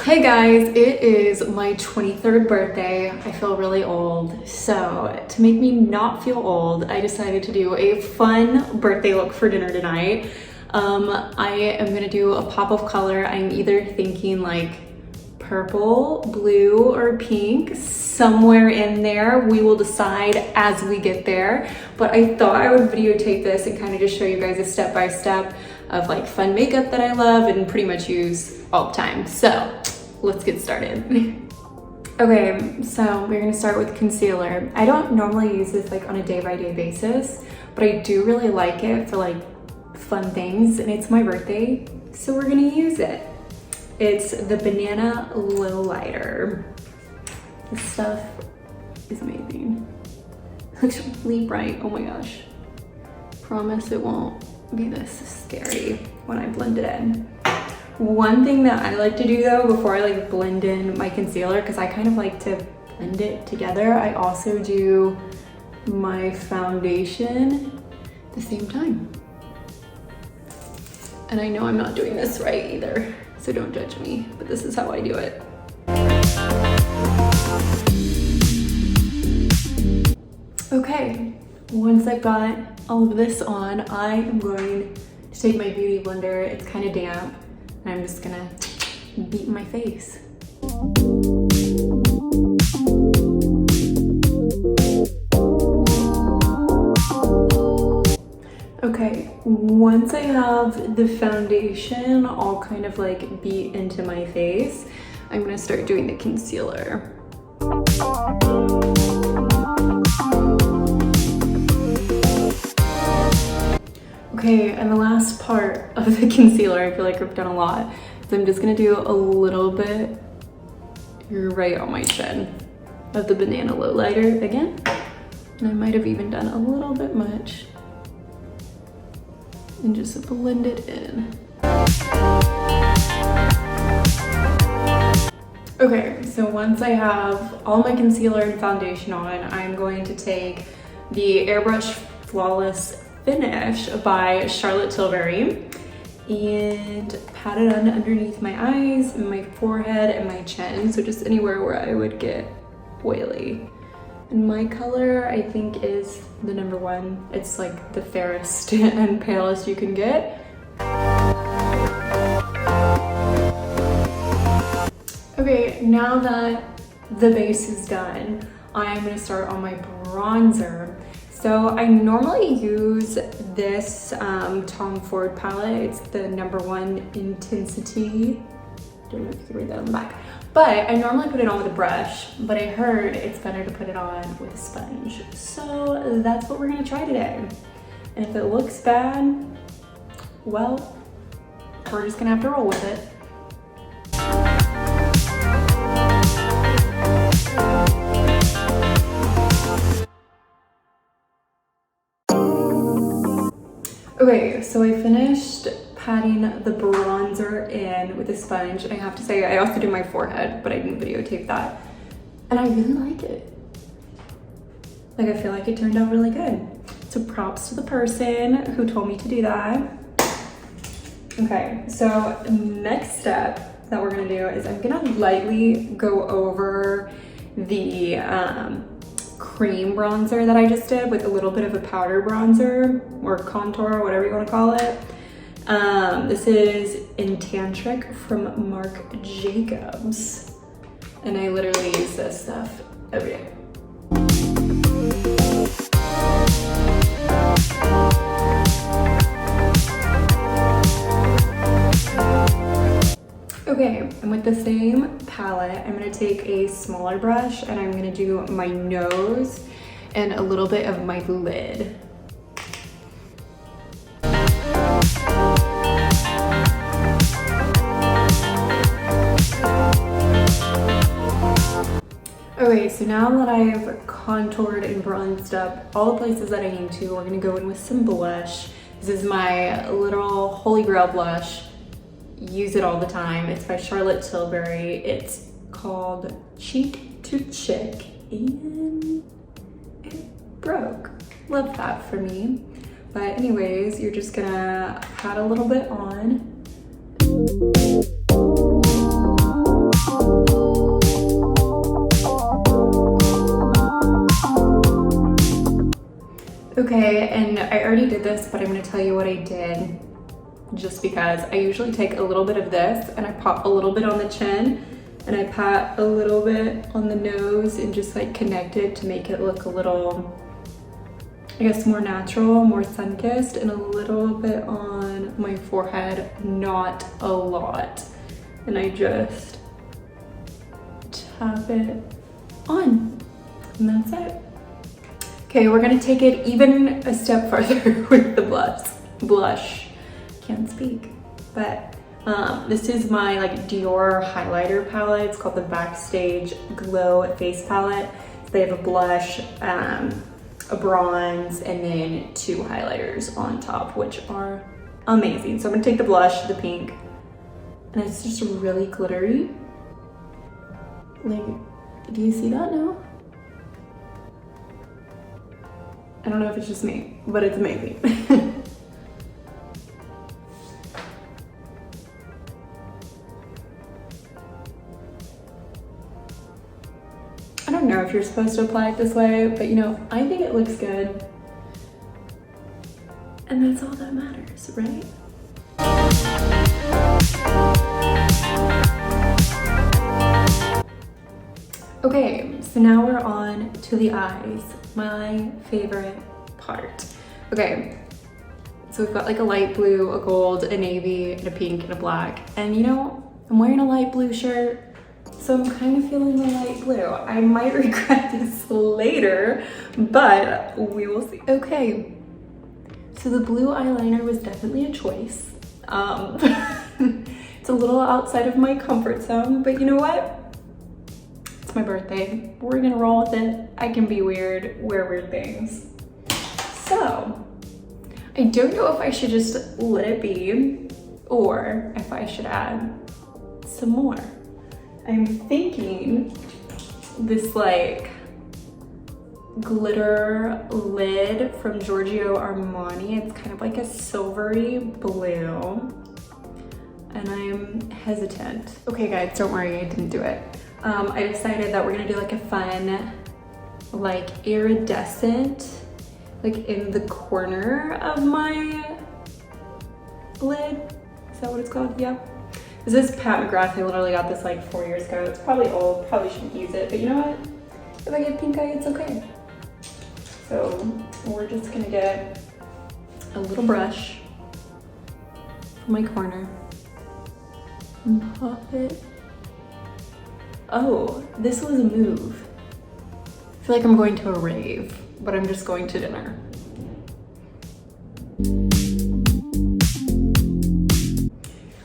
Hey guys, it is my 23rd birthday. I feel really old. So to make me not feel old, I decided to do a fun birthday look for dinner tonight. I am gonna do a pop of color. I'm either thinking like purple, blue, or pink, somewhere in there. We will decide as we get there. But I thought I would videotape this and kind of just show you guys a step-by-step of like fun makeup that I love and pretty much use all the time. So let's get started. Okay, so we're gonna start with concealer. I don't normally use this like on a day-by-day basis, but I do really like it for like fun things, and it's my birthday, so we're gonna use it. It's the Banana Low Lighter. This stuff is amazing. Looks really bright, oh my gosh. Promise it won't be this scary when I blend it in. One thing that I like to do though, before I like blend in my concealer, because I kind of like to blend it together, I also do my foundation at the same time. And I know I'm not doing this right either, so don't judge me, but this is how I do it. Okay, once I've got all of this on, I am going to take my beauty blender. It's kind of damp, and I'm just gonna beat my face. Okay, once I have the foundation all kind of like beat into my face, I'm gonna start doing the concealer. Okay, and the last part of the concealer, I feel like I've done a lot, so I'm just gonna do a little bit right on my chin of the Banana Low Lighter again. And I might have even done a little bit much. And just blend it in. Okay, so once I have all my concealer and foundation on, I'm going to take the Airbrush Flawless Finish by Charlotte Tilbury and pat it on underneath my eyes, my forehead, and my chin. So just anywhere where I would get oily. And my color, I think, is the number one. It's like the fairest and palest you can get. Okay, now that the base is done, I'm gonna start on my bronzer. So I normally use this Tom Ford palette. It's the number one Intensity. Don't know if you can read that on the back. But I normally put it on with a brush, but I heard it's better to put it on with a sponge. So that's what we're gonna try today. And if it looks bad, well, we're just gonna have to roll with it. Okay, so I finished patting the bronzer in with a sponge, and I have to say I also do my forehead, but I didn't videotape that, and I really like it. Like, I feel like it turned out really good. So props to the person who told me to do that. Okay, so next step that we're gonna do is I'm gonna lightly go over the cream bronzer that I just did with a little bit of a powder bronzer or contour, whatever you want to call it. This is Enchantress from Marc Jacobs, and I literally use this stuff every day. Okay, and with the same palette, I'm gonna take a smaller brush and I'm gonna do my nose and a little bit of my lid. Okay, so now that I've contoured and bronzed up all the places that I need to, we're gonna go in with some blush. This is my little holy grail blush. Use it all the time. It's by Charlotte Tilbury. It's called Cheek to Chick, and it broke. Love that for me. But anyways, you're just gonna pat a little bit on. already did this, but I'm gonna tell you what I did just because. I usually take a little bit of this and I pop a little bit on the chin and I pat a little bit on the nose and just like connect it to make it look a little, I guess, more natural, more sun-kissed, and a little bit on my forehead, not a lot. And I just tap it on, and that's it. Okay, we're gonna take it even a step farther with the blush. Can't speak, but this is my like Dior highlighter palette. It's called the Backstage Glow Face Palette. So they have a blush, a bronze, and then 2 highlighters on top, which are amazing. So I'm gonna take the blush, the pink, and it's just really glittery. Like, do you see that now? I don't know if it's just me, but it's amazing. I don't know if you're supposed to apply it this way, but you know, I think it looks good. And that's all that matters, right? Okay, so now we're on to the eyes, my favorite part. Okay, so we've got like a light blue, a gold, a navy, and a pink, and a black. And you know, I'm wearing a light blue shirt, so I'm kind of feeling the light blue. I might regret this later, but we will see. Okay, so the blue eyeliner was definitely a choice. It's a little outside of my comfort zone, but you know what? It's my birthday. We're gonna roll with it. I can be weird, wear weird things. So, I don't know if I should just let it be or if I should add some more. I'm thinking this like glitter lid from Giorgio Armani. It's kind of like a silvery blue, and I'm hesitant. Okay guys, don't worry, I didn't do it. I decided that we're gonna do like a fun, like iridescent, like in the corner of my lid. Is that what it's called? Yeah. This is Pat McGrath. I literally got this like 4 years ago. It's probably old, probably shouldn't use it, but you know what? If I get pink eye, it's okay. So we're just gonna get a little brush from my corner and pop it. Oh, this was a move. I feel like I'm going to a rave, but I'm just going to dinner.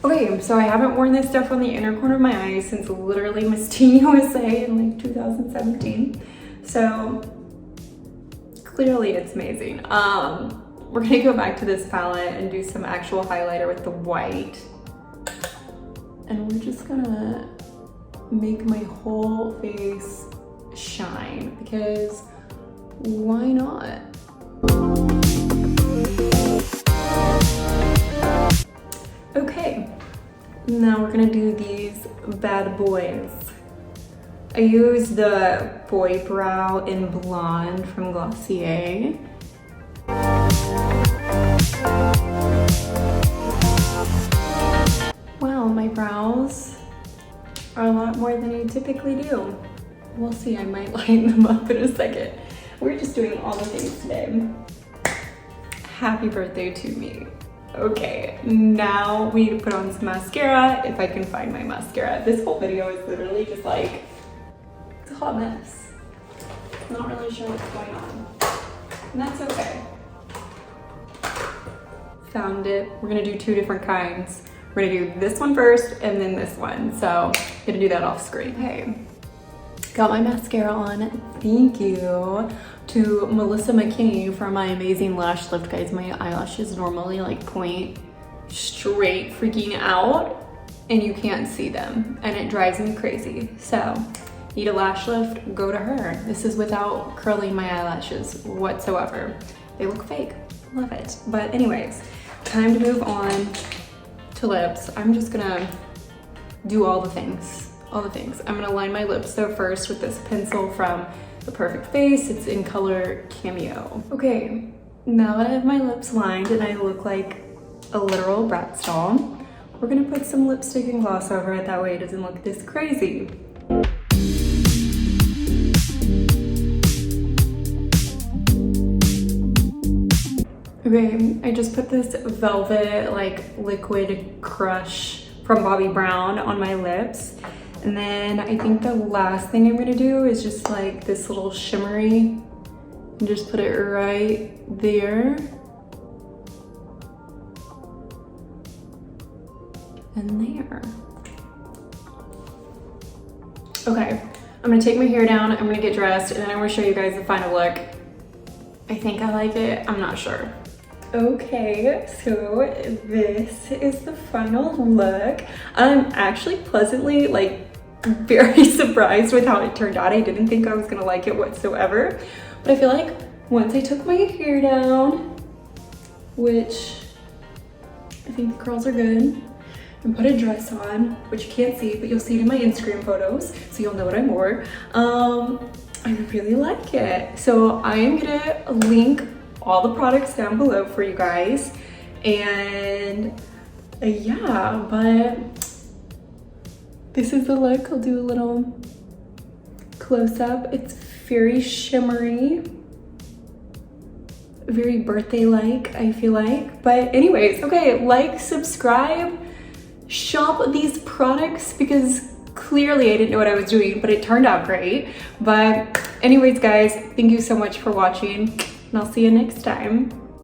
Okay, so I haven't worn this stuff on the inner corner of my eyes since literally Miss Teen USA in like 2017. So clearly it's amazing. We're gonna go back to this palette and do some actual highlighter with the white. And we're just gonna make my whole face shine because why not? Okay, now we're gonna do these bad boys. I used the Boy Brow in Blonde from Glossier. Wow, my brows are a lot more than I typically do. We'll see, I might lighten them up in a second. We're just doing all the things today. Happy birthday to me. Okay, now we need to put on some mascara, if I can find my mascara. This whole video is literally just like, it's a hot mess. Not really sure what's going on. And that's okay. Found it. We're gonna do 2 different kinds. We're gonna do this one first and then this one. So I'm gonna do that off screen. Okay, got my mascara on. Thank you to Melissa McKinney for my amazing lash lift. Guys, my eyelashes normally like point straight freaking out and you can't see them and it drives me crazy. So need a lash lift, go to her. This is without curling my eyelashes whatsoever. They look fake, love it. But anyways, time to move on to lips. I'm just gonna do all the things, I'm gonna line my lips though first with this pencil from The Perfect Face. It's in color Cameo. Okay, now that I have my lips lined and I look like a literal Bratz doll, we're gonna put some lipstick and gloss over it, that way it doesn't look this crazy. Okay, I just put this velvet like liquid crush from Bobbi Brown on my lips. And then I think the last thing I'm gonna do is just like this little shimmery and just put it right there. And there. Okay, I'm gonna take my hair down, I'm gonna get dressed, and then I'm gonna show you guys the final look. I think I like it, I'm not sure. Okay, so this is the final look. I'm actually pleasantly like very surprised with how it turned out. I didn't think I was gonna like it whatsoever, but I feel like once I took my hair down, which I think the curls are good, and put a dress on, which you can't see, but you'll see it in my Instagram photos, so you'll know what I wore. I really like it. So I am gonna link all the products down below for you guys. And yeah, but this is the look. I'll do a little close up. It's very shimmery, very birthday-like, I feel like. But anyways, okay, like, subscribe, shop these products because clearly I didn't know what I was doing, but it turned out great. But anyways, guys, thank you so much for watching, and I'll see you next time.